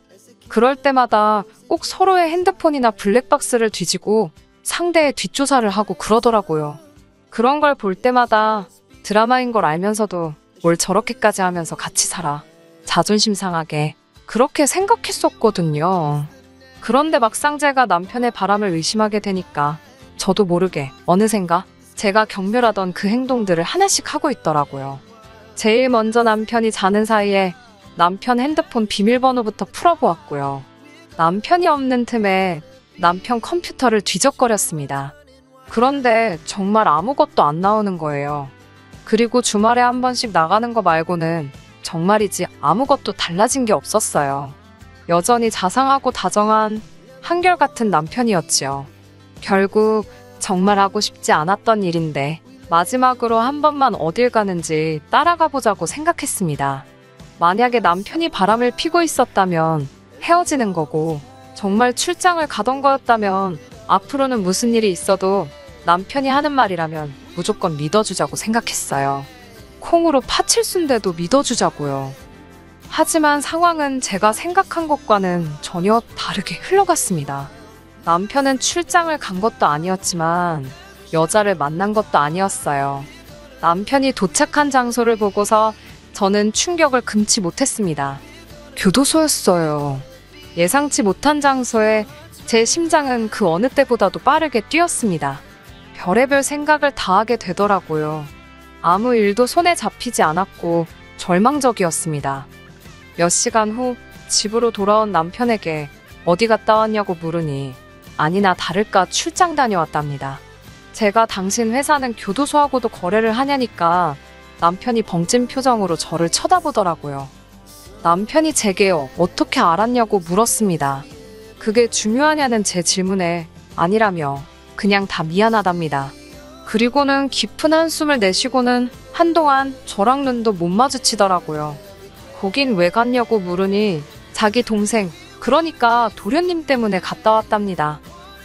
그럴 때마다 꼭 서로의 핸드폰이나 블랙박스를 뒤지고 상대의 뒷조사를 하고 그러더라고요. 그런 걸 볼 때마다 드라마인 걸 알면서도 뭘 저렇게까지 하면서 같이 살아. 자존심 상하게 그렇게 생각했었거든요. 그런데 막상 제가 남편의 바람을 의심하게 되니까 저도 모르게 어느샌가 제가 경멸하던 그 행동들을 하나씩 하고 있더라고요. 제일 먼저 남편이 자는 사이에 남편 핸드폰 비밀번호부터 풀어보았고요. 남편이 없는 틈에 남편 컴퓨터를 뒤적거렸습니다. 그런데 정말 아무것도 안 나오는 거예요. 그리고 주말에 한 번씩 나가는 거 말고는 정말이지 아무것도 달라진 게 없었어요. 여전히 자상하고 다정한 한결같은 남편이었지요. 결국 정말 하고 싶지 않았던 일인데 마지막으로 한 번만 어딜 가는지 따라가 보자고 생각했습니다. 만약에 남편이 바람을 피고 있었다면 헤어지는 거고 정말 출장을 가던 거였다면 앞으로는 무슨 일이 있어도 남편이 하는 말이라면 무조건 믿어주자고 생각했어요. 콩으로 파칠 순대도 믿어주자고요. 하지만 상황은 제가 생각한 것과는 전혀 다르게 흘러갔습니다. 남편은 출장을 간 것도 아니었지만 여자를 만난 것도 아니었어요. 남편이 도착한 장소를 보고서 저는 충격을 금치 못했습니다. 교도소였어요. 예상치 못한 장소에 제 심장은 그 어느 때보다도 빠르게 뛰었습니다. 별의별 생각을 다 하게 되더라고요. 아무 일도 손에 잡히지 않았고 절망적이었습니다. 몇 시간 후 집으로 돌아온 남편에게 어디 갔다 왔냐고 물으니 아니나 다를까 출장 다녀왔답니다. 제가 당신 회사는 교도소하고도 거래를 하냐니까 남편이 벙찐 표정으로 저를 쳐다보더라고요. 남편이 제게 어떻게 알았냐고 물었습니다. 그게 중요하냐는 제 질문에 아니라며 그냥 다 미안하답니다. 그리고는 깊은 한숨을 내쉬고는 한동안 저랑 눈도 못 마주치더라고요. 거긴 왜 갔냐고 물으니 자기 동생, 그러니까 도련님 때문에 갔다 왔답니다.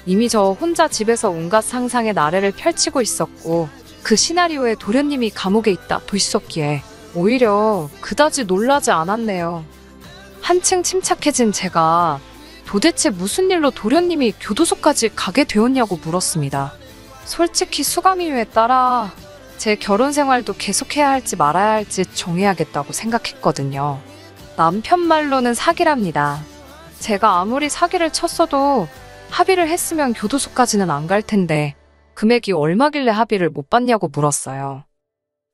이미 저 혼자 집에서 온갖 상상의 나래를 펼치고 있었고 그 시나리오에 도련님이 감옥에 있다 도있었기에 오히려 그다지 놀라지 않았네요. 한층 침착해진 제가 도대체 무슨 일로 도련님이 교도소까지 가게 되었냐고 물었습니다. 솔직히 수감이유에 따라 제 결혼 생활도 계속해야 할지 말아야 할지 정해야겠다고 생각했거든요. 남편 말로는 사기랍니다. 제가 아무리 사기를 쳤어도 합의를 했으면 교도소까지는 안 갈 텐데 금액이 얼마길래 합의를 못 받냐고 물었어요.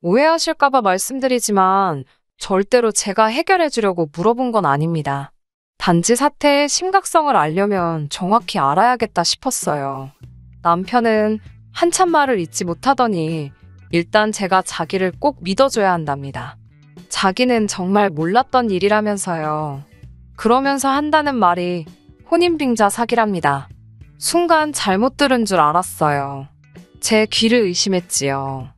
오해하실까봐 말씀드리지만 절대로 제가 해결해 주려고 물어본 건 아닙니다. 단지 사태의 심각성을 알려면 정확히 알아야겠다 싶었어요. 남편은 한참 말을 잇지 못하더니 일단 제가 자기를 꼭 믿어줘야 한답니다. 자기는 정말 몰랐던 일이라면서요. 그러면서 한다는 말이 혼인빙자 사기랍니다. 순간 잘못 들은 줄 알았어요. 제 귀를 의심했지요.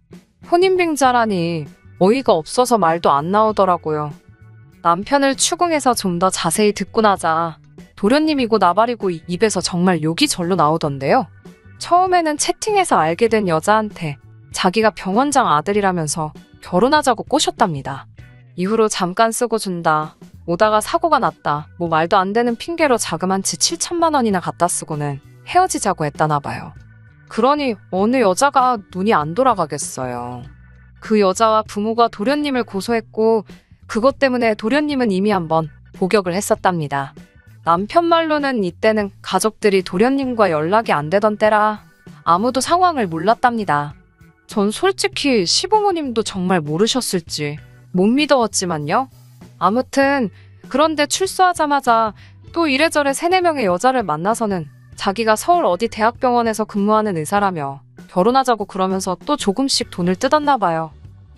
혼인빙자라니 어이가 없어서 말도 안 나오더라고요. 남편을 추궁해서 좀 더 자세히 듣고 나자 도련님이고 나발이고 입에서 정말 욕이 절로 나오던데요. 처음에는 채팅에서 알게 된 여자한테 자기가 병원장 아들이라면서 결혼하자고 꼬셨답니다. 이후로 잠깐 쓰고 준다. 오다가 사고가 났다. 뭐 말도 안 되는 핑계로 자금 한 채 7천만 원이나 갖다 쓰고는 헤어지자고 했다나 봐요. 그러니 어느 여자가 눈이 안 돌아가겠어요. 그 여자와 부모가 도련님을 고소했고 그것 때문에 도련님은 이미 한번 복역을 했었답니다. 남편 말로는 이때는 가족들이 도련님과 연락이 안 되던 때라 아무도 상황을 몰랐답니다. 전 솔직히 시부모님도 정말 모르셨을지 못 믿어왔지만요. 아무튼 그런데 출소하자마자 또 이래저래 3-4명의 여자를 만나서는 자기가 서울 어디 대학병원에서 근무하는 의사라며 결혼하자고 그러면서 또 조금씩 돈을 뜯었나 봐요.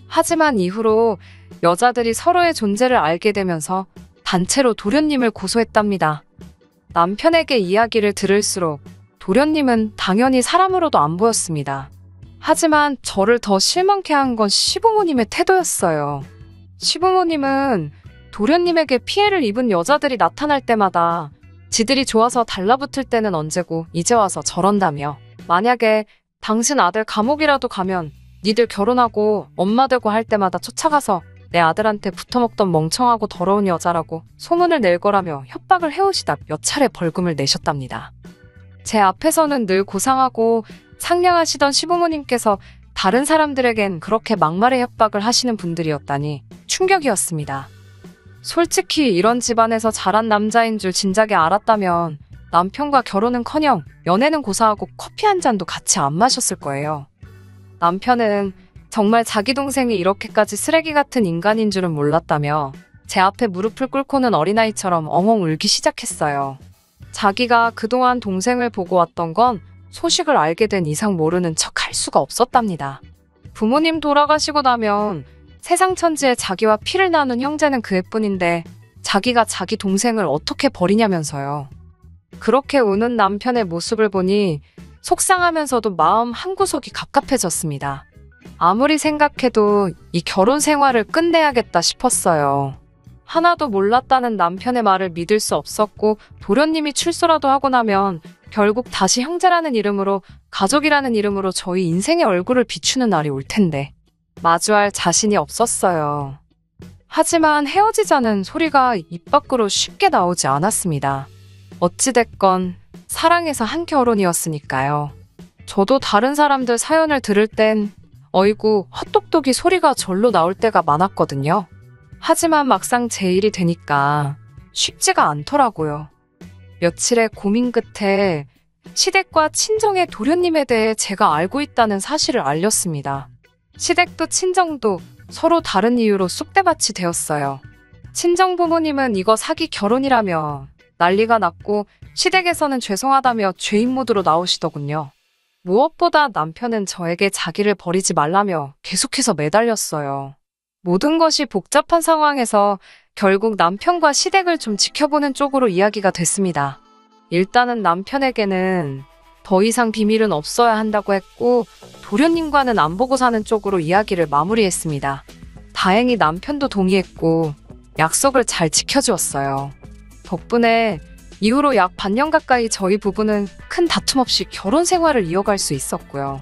하지만 이후로 여자들이 서로의 존재를 알게 되면서 단체로 도련님을 고소했답니다. 남편에게 이야기를 들을수록 도련님은 당연히 사람으로도 안 보였습니다. 하지만 저를 더 실망케 한 건 시부모님의 태도였어요. 시부모님은 도련님에게 피해를 입은 여자들이 나타날 때마다 지들이 좋아서 달라붙을 때는 언제고 이제 와서 저런다며 만약에 당신 아들 감옥이라도 가면 니들 결혼하고 엄마 되고 할 때마다 쫓아가서 내 아들한테 붙어먹던 멍청하고 더러운 여자라고 소문을 낼 거라며 협박을 해오시다 몇 차례 벌금을 내셨답니다. 제 앞에서는 늘 고상하고 상냥하시던 시부모님께서 다른 사람들에겐 그렇게 막말의 협박을 하시는 분들이었다니 충격이었습니다. 솔직히 이런 집안에서 자란 남자인 줄 진작에 알았다면 남편과 결혼은커녕 연애는 고사하고 커피 한 잔도 같이 안 마셨을 거예요. 남편은 정말 자기 동생이 이렇게까지 쓰레기 같은 인간인 줄은 몰랐다며 제 앞에 무릎을 꿇고는 어린아이처럼 엉엉 울기 시작했어요. 자기가 그동안 동생을 보고 왔던 건 소식을 알게 된 이상 모르는 척 할 수가 없었답니다. 부모님 돌아가시고 나면 세상 천지에 자기와 피를 나눈 형제는 그 애뿐인데 자기가 자기 동생을 어떻게 버리냐면서요. 그렇게 우는 남편의 모습을 보니 속상하면서도 마음 한구석이 갑갑해졌습니다. 아무리 생각해도 이 결혼 생활을 끝내야겠다 싶었어요. 하나도 몰랐다는 남편의 말을 믿을 수 없었고 도련님이 출소라도 하고 나면 결국 다시 형제라는 이름으로 가족이라는 이름으로 저희 인생의 얼굴을 비추는 날이 올 텐데 마주할 자신이 없었어요. 하지만 헤어지자는 소리가 입 밖으로 쉽게 나오지 않았습니다. 어찌됐건 사랑해서 한 결혼이었으니까요. 저도 다른 사람들 사연을 들을 땐 어이구 헛똑똑이 소리가 절로 나올 때가 많았거든요. 하지만 막상 제 일이 되니까 쉽지가 않더라고요. 며칠의 고민 끝에 시댁과 친정의 도련님에 대해 제가 알고 있다는 사실을 알렸습니다. 시댁도 친정도 서로 다른 이유로 쑥대밭이 되었어요. 친정 부모님은 이거 사기 결혼이라며 난리가 났고 시댁에서는 죄송하다며 죄인 모드로 나오시더군요. 무엇보다 남편은 저에게 자기를 버리지 말라며 계속해서 매달렸어요. 모든 것이 복잡한 상황에서 결국 남편과 시댁을 좀 지켜보는 쪽으로 이야기가 됐습니다. 일단은 남편에게는 더 이상 비밀은 없어야 한다고 했고 도련님과는 안 보고 사는 쪽으로 이야기를 마무리했습니다. 다행히 남편도 동의했고 약속을 잘 지켜주었어요. 덕분에 이후로 약 반년 가까이 저희 부부는 큰 다툼 없이 결혼 생활을 이어갈 수 있었고요.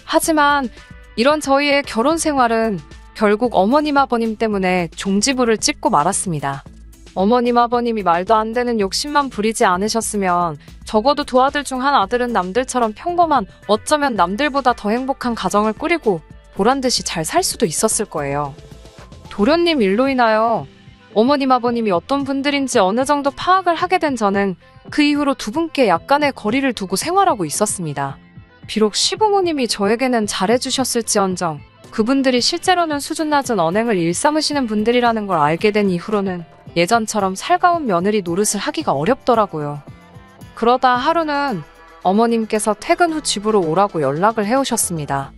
하지만 이런 저희의 결혼 생활은 결국 어머님 아버님 때문에 종지부를 찍고 말았습니다. 어머님 아버님이 말도 안 되는 욕심만 부리지 않으셨으면 적어도 두 아들 중 한 아들은 남들처럼 평범한 어쩌면 남들보다 더 행복한 가정을 꾸리고 보란듯이 잘 살 수도 있었을 거예요. 도련님 일로 인하여 어머님 아버님이 어떤 분들인지 어느 정도 파악을 하게 된 저는 그 이후로 두 분께 약간의 거리를 두고 생활하고 있었습니다. 비록 시부모님이 저에게는 잘해주셨을지언정 그분들이 실제로는 수준 낮은 언행을 일삼으시는 분들이라는 걸 알게 된 이후로는 예전처럼 살가운 며느리 노릇을 하기가 어렵더라고요. 그러다 하루는 어머님께서 퇴근 후 집으로 오라고 연락을 해오셨습니다.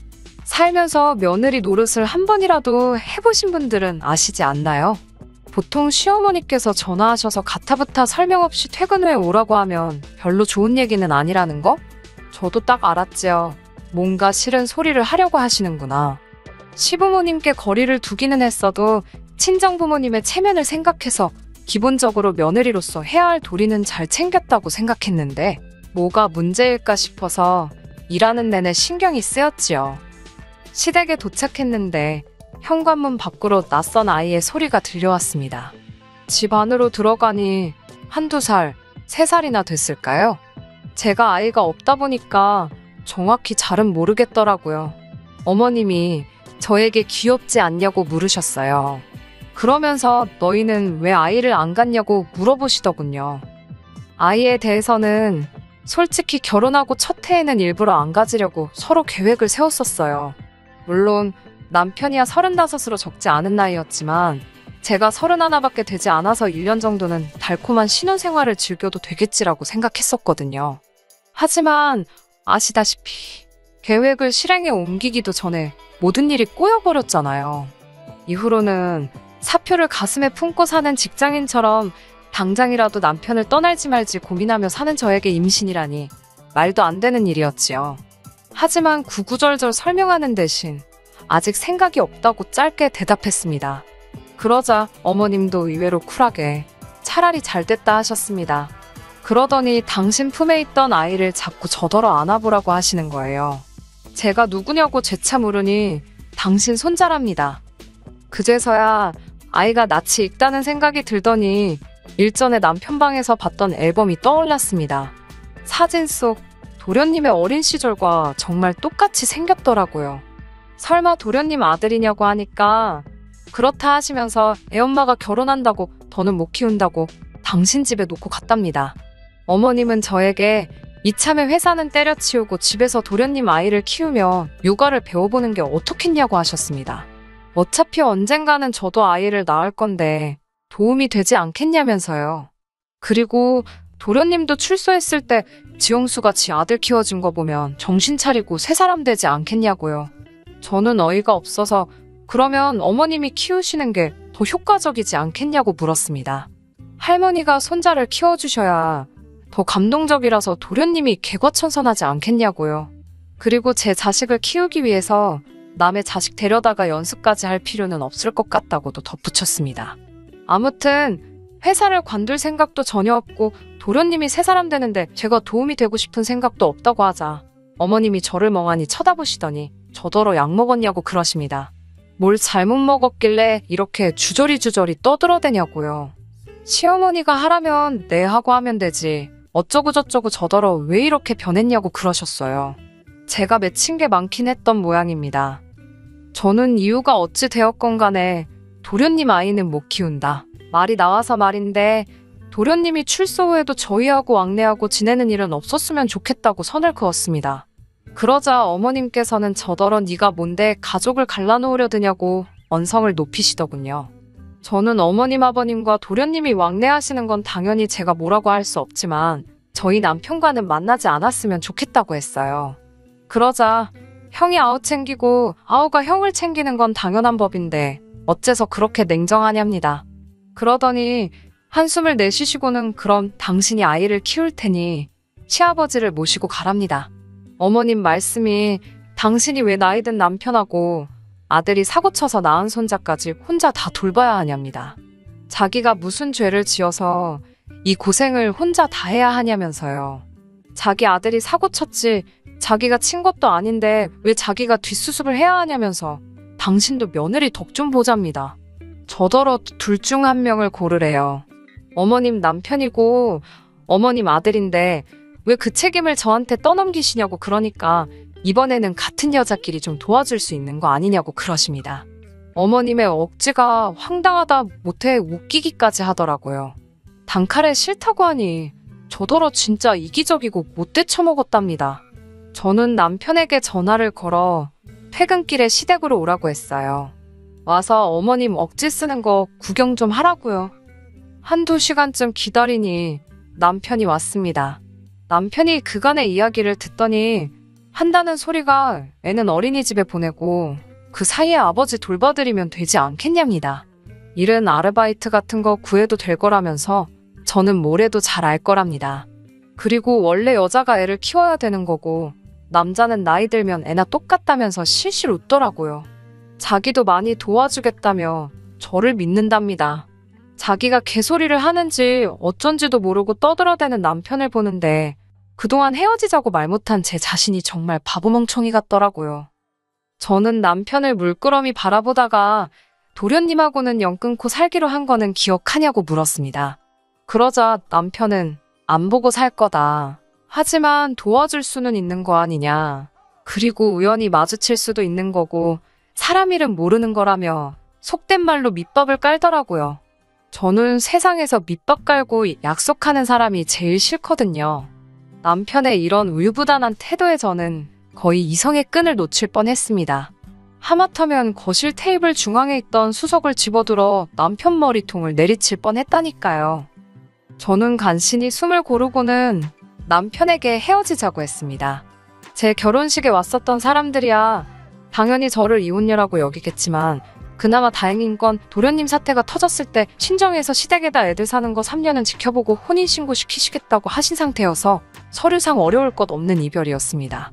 살면서 며느리 노릇을 한 번이라도 해보신 분들은 아시지 않나요? 보통 시어머니께서 전화하셔서 가타부타 설명 없이 퇴근 후에 오라고 하면 별로 좋은 얘기는 아니라는 거? 저도 딱 알았지요. 뭔가 싫은 소리를 하려고 하시는구나. 시부모님께 거리를 두기는 했어도 친정부모님의 체면을 생각해서 기본적으로 며느리로서 해야 할 도리는 잘 챙겼다고 생각했는데 뭐가 문제일까 싶어서 일하는 내내 신경이 쓰였지요. 시댁에 도착했는데 현관문 밖으로 낯선 아이의 소리가 들려왔습니다. 집 안으로 들어가니 한두 살, 3살이나 됐을까요? 제가 아이가 없다 보니까 정확히 잘은 모르겠더라고요. 어머님이 저에게 귀엽지 않냐고 물으셨어요. 그러면서 너희는 왜 아이를 안 갖냐고 물어보시더군요. 아이에 대해서는 솔직히 결혼하고 첫 해에는 일부러 안 가지려고 서로 계획을 세웠었어요. 물론 남편이야 35으로 적지 않은 나이였지만 제가 31밖에 되지 않아서 1년 정도는 달콤한 신혼생활을 즐겨도 되겠지라고 생각했었거든요. 하지만 아시다시피 계획을 실행에 옮기기도 전에 모든 일이 꼬여버렸잖아요. 이후로는 사표를 가슴에 품고 사는 직장인처럼 당장이라도 남편을 떠날지 말지 고민하며 사는 저에게 임신이라니 말도 안 되는 일이었지요. 하지만 구구절절 설명하는 대신 아직 생각이 없다고 짧게 대답했습니다. 그러자 어머님도 의외로 쿨하게 차라리 잘 됐다 하셨습니다. 그러더니 당신 품에 있던 아이를 자꾸 저더러 안아보라고 하시는 거예요. 제가 누구냐고 재차 물으니 당신 손자랍니다. 그제서야 아이가 낯이 익다는 생각이 들더니 일전에 남편 방에서 봤던 앨범이 떠올랐습니다. 사진 속 도련님의 어린 시절과 정말 똑같이 생겼더라고요. 설마 도련님 아들이냐고 하니까 그렇다 하시면서 애엄마가 결혼한다고 더는 못 키운다고 당신 집에 놓고 갔답니다. 어머님은 저에게 이참에 회사는 때려치우고 집에서 도련님 아이를 키우며 요가를 배워보는 게 어떻겠냐고 하셨습니다. 어차피 언젠가는 저도 아이를 낳을 건데 도움이 되지 않겠냐면서요. 그리고 도련님도 출소했을 때 지영수가 지 아들 키워준 거 보면 정신 차리고 새 사람 되지 않겠냐고요. 저는 어이가 없어서 그러면 어머님이 키우시는 게 더 효과적이지 않겠냐고 물었습니다. 할머니가 손자를 키워주셔야 더 감동적이라서 도련님이 개과천선하지 않겠냐고요. 그리고 제 자식을 키우기 위해서 남의 자식 데려다가 연습까지 할 필요는 없을 것 같다고도 덧붙였습니다. 아무튼 회사를 관둘 생각도 전혀 없고 도련님이 새 사람 되는데 제가 도움이 되고 싶은 생각도 없다고 하자 어머님이 저를 멍하니 쳐다보시더니 저더러 약 먹었냐고 그러십니다. 뭘 잘못 먹었길래 이렇게 주저리 떠들어대냐고요. 시어머니가 하라면 네 하고 하면 되지 어쩌고저쩌고 저더러 왜 이렇게 변했냐고 그러셨어요. 제가 맺힌 게 많긴 했던 모양입니다. 저는 이유가 어찌 되었건 간에 도련님 아이는 못 키운다. 말이 나와서 말인데 도련님이 출소 후에도 저희하고 왕래하고 지내는 일은 없었으면 좋겠다고 선을 그었습니다. 그러자 어머님께서는 저더러 네가 뭔데 가족을 갈라놓으려 드냐고 언성을 높이시더군요. 저는 어머님 아버님과 도련님이 왕래하시는 건 당연히 제가 뭐라고 할 수 없지만 저희 남편과는 만나지 않았으면 좋겠다고 했어요. 그러자 형이 아우 챙기고 아우가 형을 챙기는 건 당연한 법인데 어째서 그렇게 냉정하냐입니다. 그러더니 한숨을 내쉬시고는 그럼 당신이 아이를 키울 테니 시아버지를 모시고 가랍니다. 어머님 말씀이 당신이 왜 나이든 남편하고 아들이 사고쳐서 낳은 손자까지 혼자 다 돌봐야 하냐입니다. 자기가 무슨 죄를 지어서 이 고생을 혼자 다 해야 하냐면서요. 자기 아들이 사고쳤지 자기가 친 것도 아닌데 왜 자기가 뒷수습을 해야 하냐면서 당신도 며느리 덕 좀 보잡니다. 저더러 둘 중 한 명을 고르래요. 어머님 남편이고 어머님 아들인데 왜 그 책임을 저한테 떠넘기시냐고 그러니까 이번에는 같은 여자끼리 좀 도와줄 수 있는 거 아니냐고 그러십니다. 어머님의 억지가 황당하다 못해 웃기기까지 하더라고요. 단칼에 싫다고 하니 저더러 진짜 이기적이고 못돼 처먹었답니다. 저는 남편에게 전화를 걸어 퇴근길에 시댁으로 오라고 했어요. 와서 어머님 억지 쓰는 거 구경 좀 하라고요. 한두 시간쯤 기다리니 남편이 왔습니다. 남편이 그간의 이야기를 듣더니 한다는 소리가 애는 어린이집에 보내고 그 사이에 아버지 돌봐드리면 되지 않겠냐입니다. 일은 아르바이트 같은 거 구해도 될 거라면서 저는 뭐래도 잘 알 거랍니다. 그리고 원래 여자가 애를 키워야 되는 거고 남자는 나이 들면 애나 똑같다면서 실실 웃더라고요. 자기도 많이 도와주겠다며 저를 믿는답니다. 자기가 개소리를 하는지 어쩐지도 모르고 떠들어대는 남편을 보는데 그동안 헤어지자고 말 못한 제 자신이 정말 바보멍청이 같더라고요. 저는 남편을 물끄러미 바라보다가 도련님하고는 연 끊고 살기로 한 거는 기억하냐고 물었습니다. 그러자 남편은 안 보고 살 거다. 하지만 도와줄 수는 있는 거 아니냐. 그리고 우연히 마주칠 수도 있는 거고 사람 일은 모르는 거라며 속된 말로 밑밥을 깔더라고요. 저는 세상에서 밑밥 깔고 약속하는 사람이 제일 싫거든요. 남편의 이런 우유부단한 태도에 저는 거의 이성의 끈을 놓칠 뻔했습니다. 하마터면 거실 테이블 중앙에 있던 수석을 집어들어 남편 머리통을 내리칠 뻔했다니까요. 저는 간신히 숨을 고르고는 남편에게 헤어지자고 했습니다. 제 결혼식에 왔었던 사람들이야 당연히 저를 이혼녀라고 여기겠지만 그나마 다행인 건 도련님 사태가 터졌을 때 친정에서 시댁에다 애들 사는 거 3년은 지켜보고 혼인신고 시키시겠다고 하신 상태여서 서류상 어려울 것 없는 이별이었습니다.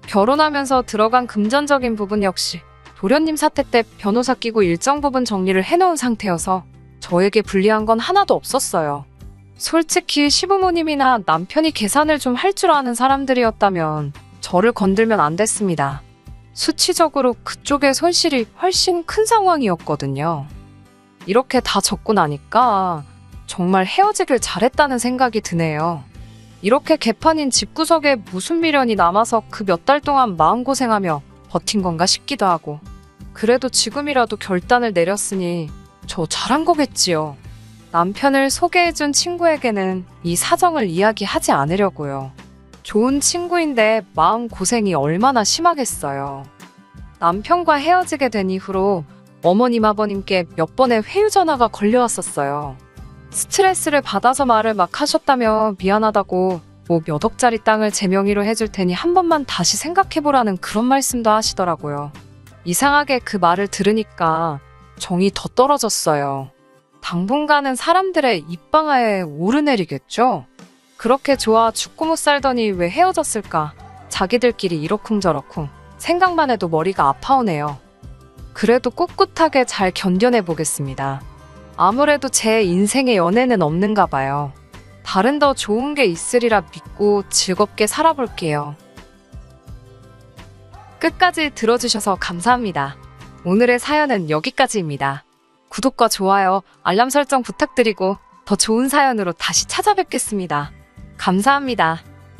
결혼하면서 들어간 금전적인 부분 역시 도련님 사태 때 변호사 끼고 일정 부분 정리를 해놓은 상태여서 저에게 불리한 건 하나도 없었어요. 솔직히 시부모님이나 남편이 계산을 좀 할 줄 아는 사람들이었다면 저를 건들면 안 됐습니다. 수치적으로 그쪽의 손실이 훨씬 큰 상황이었거든요. 이렇게 다 적고 나니까 정말 헤어지길 잘했다는 생각이 드네요. 이렇게 개판인 집구석에 무슨 미련이 남아서 그 몇 달 동안 마음고생하며 버틴 건가 싶기도 하고 그래도 지금이라도 결단을 내렸으니 저 잘한 거겠지요. 남편을 소개해준 친구에게는 이 사정을 이야기하지 않으려고요. 좋은 친구인데 마음고생이 얼마나 심하겠어요. 남편과 헤어지게 된 이후로 어머님 아버님께 몇 번의 회유 전화가 걸려왔었어요. 스트레스를 받아서 말을 막 하셨다며 미안하다고 뭐 몇 억짜리 땅을 제 명의로 해줄 테니 한 번만 다시 생각해보라는 그런 말씀도 하시더라고요. 이상하게 그 말을 들으니까 정이 더 떨어졌어요. 당분간은 사람들의 입방아에 오르내리겠죠? 그렇게 좋아 죽고 못 살더니 왜 헤어졌을까? 자기들끼리 이러쿵저러쿵 생각만 해도 머리가 아파오네요. 그래도 꿋꿋하게 잘 견뎌내 보겠습니다. 아무래도 제 인생에 연애는 없는가 봐요. 다른 더 좋은 게 있으리라 믿고 즐겁게 살아볼게요. 끝까지 들어주셔서 감사합니다. 오늘의 사연은 여기까지입니다. 구독과 좋아요, 알람 설정 부탁드리고 더 좋은 사연으로 다시 찾아뵙겠습니다. 감사합니다.